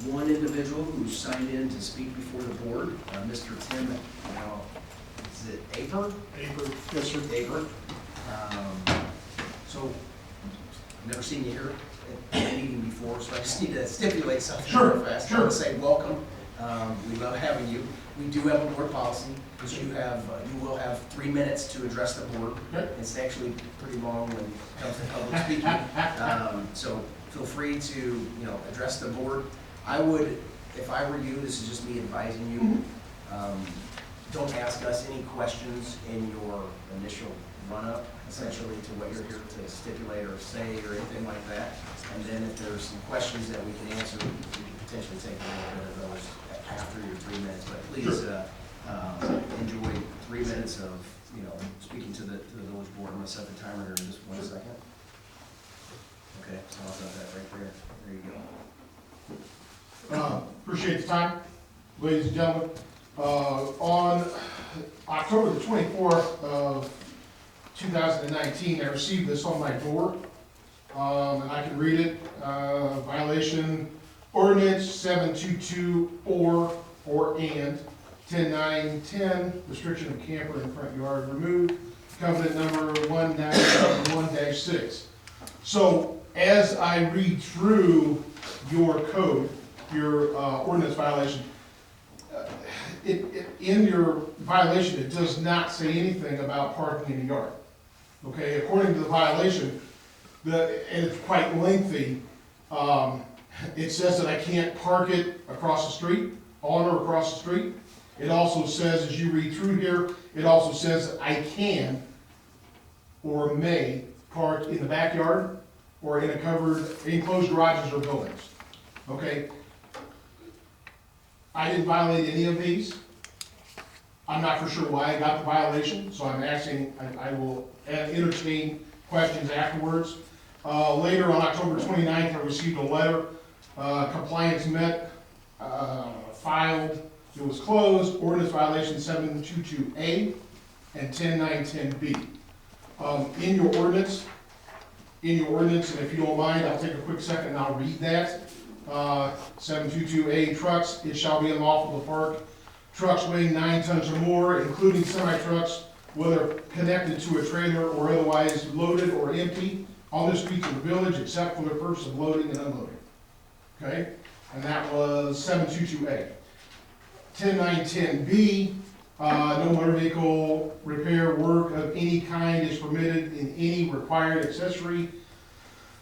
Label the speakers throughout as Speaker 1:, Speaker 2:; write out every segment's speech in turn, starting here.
Speaker 1: one individual who signed in to speak before the board, Mr. Tim, now, is it Aper?
Speaker 2: Aper, yes, sir.
Speaker 1: Aper. So, I've never seen you here at a meeting before, so I just need to stipulate something
Speaker 2: Sure,
Speaker 1: real fast.
Speaker 2: sure.
Speaker 1: I want to say welcome. We love having you. We do have a board policy, because you will have 3 minutes to address the board.
Speaker 2: Okay.
Speaker 1: It's actually pretty long when it comes to public speaking. So feel free to, address the board. I would, if I were you, this is just me advising you, don't ask us any questions in your initial run-up, essentially, to what you're here to stipulate or say or anything like that. And then if there's some questions that we can answer, we can potentially take a little bit of those after your 3 minutes. But please enjoy 3 minutes of, speaking to the village board. I'm going to set the timer here in just 1 second. Okay, so I'll set that right there. There you go.
Speaker 2: Appreciate the time, ladies and gentlemen. On October the 24th of 2019, I received this on my door, and I can read it. Violation ordinance 722 or and 10.9.10, restriction of camper in front yard removed, covenant number 1-1-6. So as I read through your code, your ordinance violation, in your violation, it does not say anything about parking in the yard. Okay, according to the violation, and it's quite lengthy, it says that I can't park it across the street, on or across the street. It also says, as you read through here, it also says that I can or may park in the backyard or in enclosed garages or buildings. Okay? I didn't violate any of these. I'm not for sure why I got the violation, so I'm asking, I will entertain questions afterwards. Later on October 29th, I received a letter, compliance met, filed, it was closed, ordinance violation 722A and 10.9.10B. In your ordinance, and if you don't mind, I'll take a quick second and I'll read that. 722A, trucks, it shall be unlawful to park trucks weighing 9 tons or more, including semi-trucks, whether connected to a trailer or otherwise loaded or empty, on the streets of the village, except for the purpose of loading and unloading. Okay? And that was 722A. 10.9.10B, no motor vehicle repair work of any kind is permitted in any required accessory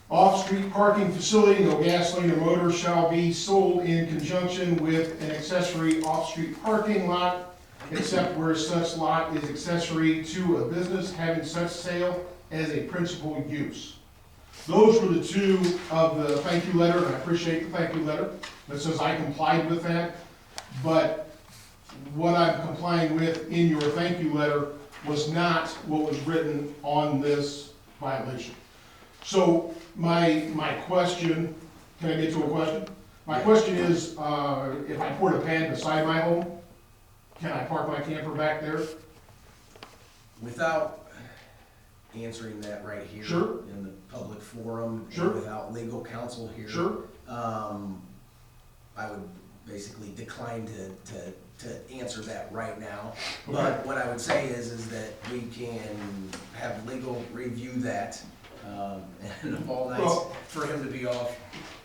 Speaker 2: off-street parking facility. No gasoline or motor shall be sold in conjunction with an accessory off-street parking lot, except where such lot is accessory to a business having such sale as a principal use. Those were the two of the thank you letter, and I appreciate the thank you letter that says I complied with that. But what I'm complying with in your thank you letter was not what was written on this violation. So my question, can I get to a question? My question is, if I poured a pad beside my home, can I park my camper back there?
Speaker 1: Without answering that right here
Speaker 2: Sure.
Speaker 1: in the public forum,
Speaker 2: Sure.
Speaker 1: and without legal counsel here,
Speaker 2: Sure.
Speaker 1: I would basically decline to answer that right now.
Speaker 2: Okay.
Speaker 1: But what I would say is that we can have legal review that, and of all nights
Speaker 2: Well,
Speaker 1: for him to be off.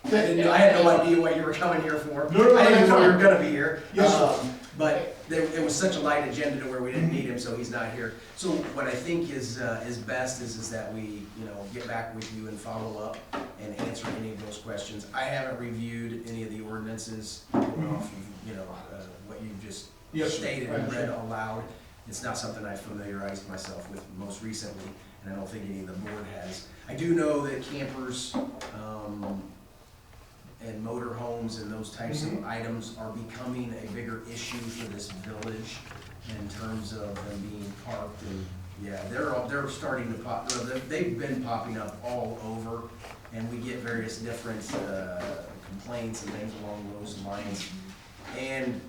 Speaker 1: I
Speaker 2: that-
Speaker 1: had no idea what you were coming here for.
Speaker 2: No, no,
Speaker 1: I didn't
Speaker 2: that's
Speaker 1: know you were
Speaker 2: fine.
Speaker 1: gonna be here.
Speaker 2: Yes, sir.
Speaker 1: But it was such a light agenda to where we didn't need him, so he's not here. So what I think is best is that we, get back with you and follow up and answer any of those questions. I haven't reviewed any of the ordinances, off of, what you just
Speaker 2: Yes, sir.
Speaker 1: stated
Speaker 2: I
Speaker 1: and read
Speaker 2: understand.
Speaker 1: aloud. It's not something I familiarized myself with most recently, and I don't think any of the board has. I do know that campers, and motor homes and those types of items are becoming a bigger issue for this village in terms of them being parked, and yeah, they're starting to pop, they've been popping up all over, and we get various different complaints and things along those lines. And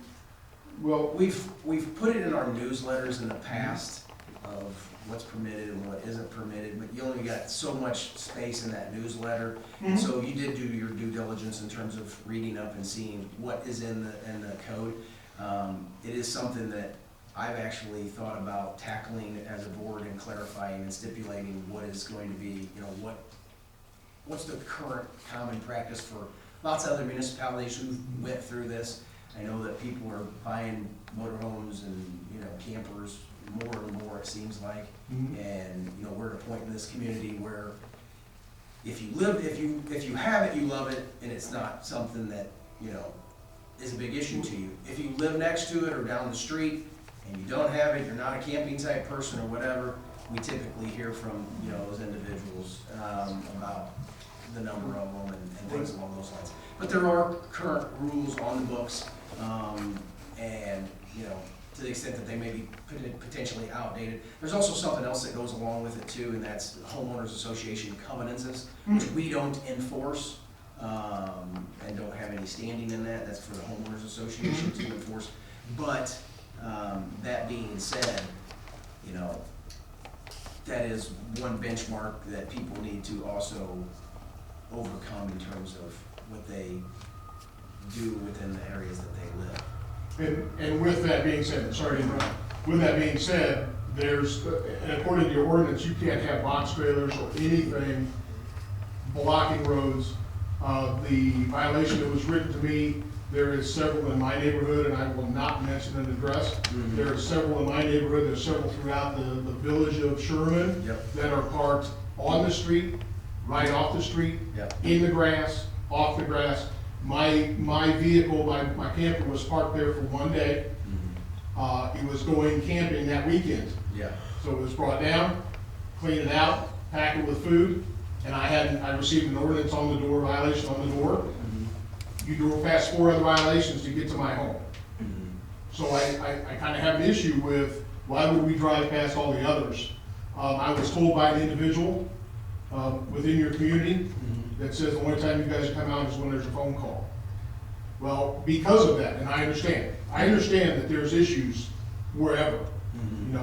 Speaker 2: Well,
Speaker 1: we've put it in our newsletters in the past, of what's permitted and what isn't permitted, but you only got so much space in that newsletter.
Speaker 2: Mhm.
Speaker 1: So you did do your due diligence in terms of reading up and seeing what is in the code. It is something that I've actually thought about tackling as a board and clarifying and stipulating what is going to be, what's the current common practice for lots of other municipalities who went through this. I know that people are buying motorhomes and, campers more and more, it seems like.
Speaker 2: Mhm.
Speaker 1: And, we're at a point in this community where if you have it, you love it, and it's not something that, is a big issue to you. If you live next to it or down the street and you don't have it, you're not a camping type person or whatever, we typically hear from, those individuals, about the number of them and things along those lines. But there are current rules on the books, and, to the extent that they may be potentially outdated. There's also something else that goes along with it too, and that's homeowners association covenants, which we don't enforce, and don't have any standing in that. That's for the homeowners association to enforce. But, that being said, that is one benchmark that people need to also overcome in terms of what they do within the areas that they live.
Speaker 2: And with that being said, sorry to interrupt, with that being said, and according to your ordinance, you can't have box trailers or anything blocking roads. The violation that was written to me, there is several in my neighborhood, and I will not mention an address.
Speaker 1: Mhm.
Speaker 2: There are several in my neighborhood, there's several throughout the village of Sherman
Speaker 1: Yep.
Speaker 2: that are parked on the street, right off the street,
Speaker 1: Yep.
Speaker 2: in the grass, off the grass. My vehicle, my camper was parked there for one day. It was going camping that weekend.
Speaker 1: Yeah.
Speaker 2: So it was brought down, cleaned it out, packed it with food, and I received an ordinance on the door, violation on the door. You drove past 4 other violations to get to my home. So I kind of have an issue with, why would we drive past all the others? I was told by an individual within your community that says the only time you guys come out is when there's a phone call. Well, because of that, and I understand that there's issues wherever.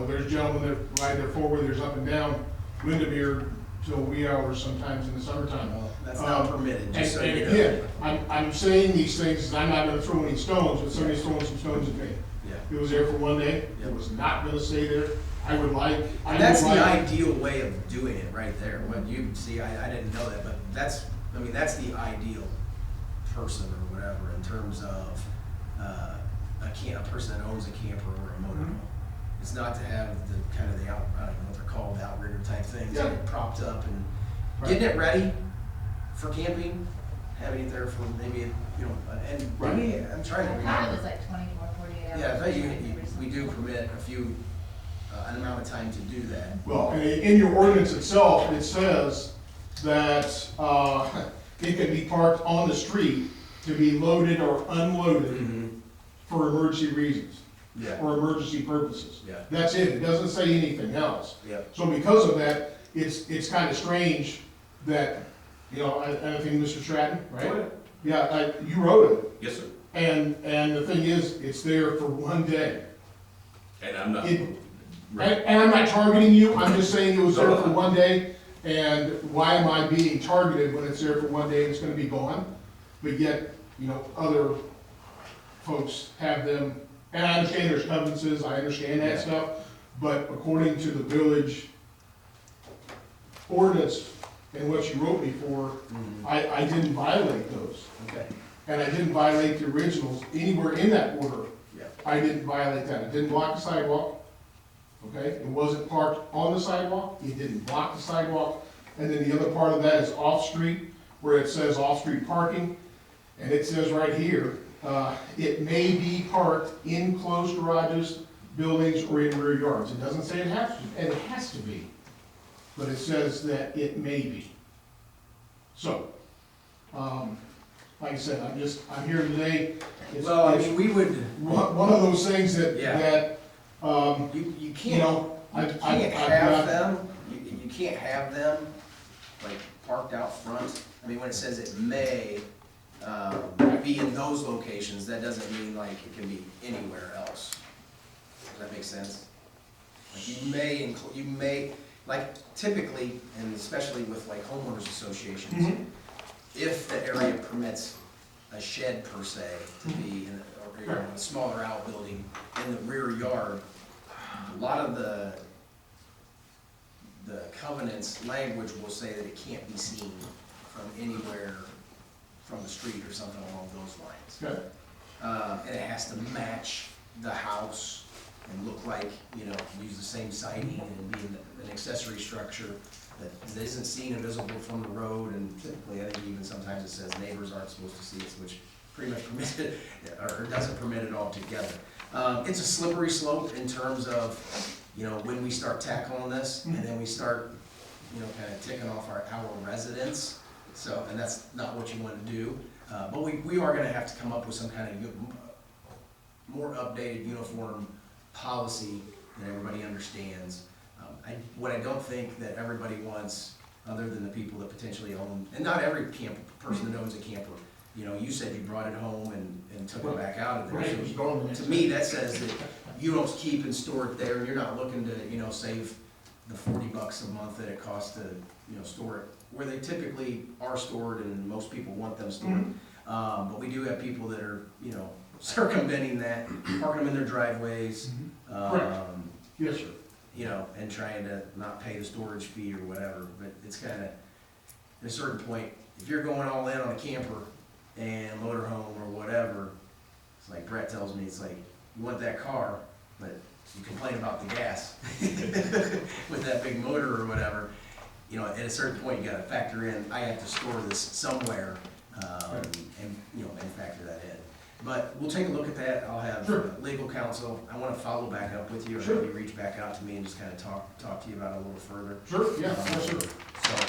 Speaker 2: There's gentlemen that ride their forward, there's up and down Windermere till wee hours sometimes in the summertime.
Speaker 1: That's not permitted, just so
Speaker 2: And
Speaker 1: you know.
Speaker 2: again, I'm saying these things, and I'm not gonna throw any stones, but somebody's throwing some stones at me.
Speaker 1: Yeah.
Speaker 2: It was there for one day,
Speaker 1: Yeah.
Speaker 2: it was not gonna stay there.
Speaker 1: And that's the ideal way of doing it right there. What you see, I didn't know that, but that's the ideal person or whatever in terms of a person that owns a camper or a motorhome. It's not to have the kind of I don't know what they're called, the outrigger type things,
Speaker 2: Yeah.
Speaker 1: propped up and
Speaker 2: Right.
Speaker 1: getting it ready for camping, having it there for maybe, and
Speaker 2: Right.
Speaker 1: maybe, I'm trying to
Speaker 3: Well,
Speaker 1: remember.
Speaker 3: part of it's like 24, 48 hours.
Speaker 1: Yeah, I bet we do permit an amount of time to do that.
Speaker 2: Well, and in your ordinance itself, it says that it can be parked on the street to be loaded or unloaded for emergency reasons,
Speaker 1: Yeah,
Speaker 2: or emergency purposes.
Speaker 1: yeah,
Speaker 2: That's it, it doesn't say anything else.
Speaker 1: yeah.
Speaker 2: So because of that, it's kind of strange that, I don't think Mr. Stratton, right? Yeah, you wrote it,
Speaker 4: Yes, sir.
Speaker 2: and the thing is, it's there for one day.
Speaker 4: And I'm not,
Speaker 2: It-
Speaker 4: right.
Speaker 2: And I'm not targeting you, I'm just saying it was there for one day, and why am I being targeted when it's there for one day and it's gonna be gone? But yet, other folks have them, and I understand there's covenances, I understand that
Speaker 1: Yeah.
Speaker 2: stuff, but according to the village ordinance and what you wrote me for, I didn't violate those.
Speaker 1: Okay,
Speaker 2: And I didn't violate the originals anywhere in that order.
Speaker 1: yeah,
Speaker 2: I didn't violate that. It didn't block the sidewalk. Okay? It wasn't parked on the sidewalk. It didn't block the sidewalk. And then the other part of that is off-street, where it says off-street parking. And it says right here, it may be parked in closed garages, buildings, or in rear yards. It doesn't say it has to, and it has to be. But it says that it may be. So, like I said, I'm here today. It's-
Speaker 1: well, I
Speaker 2: it's
Speaker 1: mean, we would,
Speaker 2: one of those things that,
Speaker 1: Yeah.
Speaker 2: that,
Speaker 1: you
Speaker 2: you
Speaker 1: can't,
Speaker 2: know,
Speaker 1: you
Speaker 2: I've
Speaker 1: can't
Speaker 2: got,
Speaker 1: have them, you can't have them, like, parked out front. I mean, when it says it may, be in those locations, that doesn't mean like it can be anywhere else. Does that make sense? Like you may, like typically, and especially with like homeowners associations,
Speaker 2: Mhm.
Speaker 1: if the area permits a shed per se to be in, or you know, a smaller outbuilding in the rear yard, a lot of the covenants language will say that it can't be seen from anywhere from the street or something along those lines.
Speaker 2: Okay.
Speaker 1: And it has to match the house and look like, you know, use the same siding and be an accessory structure that isn't seen and visible from the road, and typically, I think even sometimes it says neighbors aren't supposed to see it, which pretty much permits it, or doesn't permit it altogether. It's a slippery slope in terms of, you know, when we start tackling this, and then we start, you know, kind of ticking off our residents, so, and that's not what you want to do. But we are gonna have to come up with some kind of more updated, uniform policy that everybody understands. What I don't think that everybody wants, other than the people that potentially own, and not every person that owns a camper, you know, you said you brought it home and took it back out of there.
Speaker 2: Right, it was gone the next
Speaker 1: To me, that says that you don't keep and store it there, and you're not looking to, you know, save the $40 a month that it costs to, you know, store it where they typically are stored, and most people want them stored. But we do have people that are, you know, circumventing that, parking them in their driveways,
Speaker 2: Correct. Yes, sir.
Speaker 1: you know, and trying to not pay the storage fee or whatever. But it's kind of, at a certain point, if you're going all in on a camper and motorhome or whatever, it's like Brett tells me, it's like, you want that car, but you complain about the gas with that big motor or whatever. You know, at a certain point, you gotta factor in, I have to store this somewhere, and, you know, and factor that in. But we'll take a look at that. I'll have
Speaker 2: Sure.
Speaker 1: legal counsel. I wanna follow back up with you, or
Speaker 2: Sure.
Speaker 1: have you reach back out to me and just kinda talk to you about it a little further.
Speaker 2: Sure, yeah, yes, sir.
Speaker 1: So,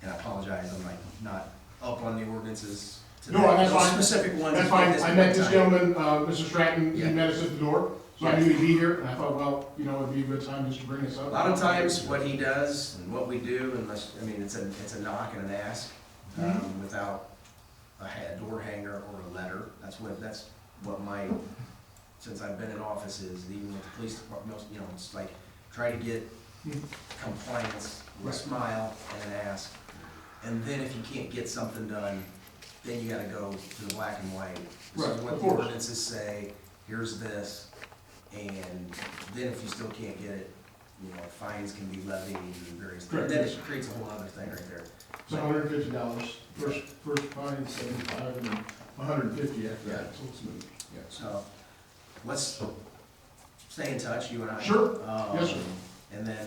Speaker 1: and I apologize, I'm like not up on the ordinances today.
Speaker 2: No, that's
Speaker 1: Those
Speaker 2: fine.
Speaker 1: Specific ones.
Speaker 2: That's
Speaker 1: at
Speaker 2: fine.
Speaker 1: this
Speaker 2: I
Speaker 1: point
Speaker 2: met
Speaker 1: in
Speaker 2: this
Speaker 1: time.
Speaker 2: gentleman, Mr. Stratton, he
Speaker 1: Yeah.
Speaker 2: met us at the door, so I
Speaker 1: Yeah.
Speaker 2: knew he'd be here, and I thought, well, you know, it'd be a good time just to bring this up.
Speaker 1: A lot of times, what he does and what we do, unless, I mean, it's a knock and an ask, without a door hanger or a letter. That's what my, since I've been in office, is even with the police department, you know, it's like, try to get compliance with a smile and an ask. And then if you can't get something done, then you gotta go to the black and white. This
Speaker 2: Right,
Speaker 1: is what
Speaker 2: of
Speaker 1: the
Speaker 2: course.
Speaker 1: ordinances say, here's this, and then if you still can't get it, you know, fines can be levied and various things.
Speaker 2: Correct.
Speaker 1: Then it creates a whole other thing right there.
Speaker 2: It's $150, first fine, 75, and 150 after that, so it's smooth. Yeah.
Speaker 1: So, let's stay in touch, you and I.
Speaker 2: Sure. Yes, sir.
Speaker 1: And then,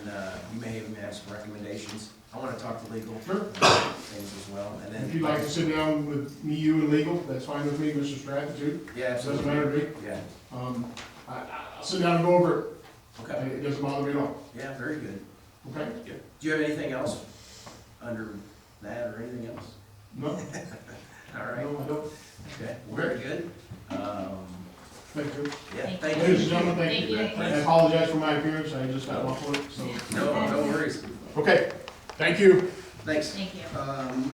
Speaker 1: you may even have some recommendations. I wanna talk to legal
Speaker 2: Sure.
Speaker 1: things as well, and then.
Speaker 2: If you'd like to sit down with me, you, and legal, that's fine with me, Mr. Stratton, too.
Speaker 1: Yeah,
Speaker 2: Doesn't
Speaker 1: absolutely.
Speaker 2: matter to me.
Speaker 1: Yeah,
Speaker 2: I'll sit down and go over it.
Speaker 1: okay,
Speaker 2: It doesn't bother me at all.
Speaker 1: yeah, very good.
Speaker 2: Okay?
Speaker 1: Do you have anything else under that or anything else?
Speaker 2: No?
Speaker 1: All right,
Speaker 2: No, I don't.
Speaker 1: okay, well, very good.
Speaker 2: Thank you.
Speaker 1: Yeah,
Speaker 3: Thank
Speaker 1: thank
Speaker 2: Ladies and
Speaker 1: you.
Speaker 2: gentlemen, thank you.
Speaker 3: Thank you.
Speaker 2: I apologize for my appearance, I just got off work, so.
Speaker 1: No worries.
Speaker 2: Okay, thank you.
Speaker 1: Thanks.
Speaker 3: Thank you.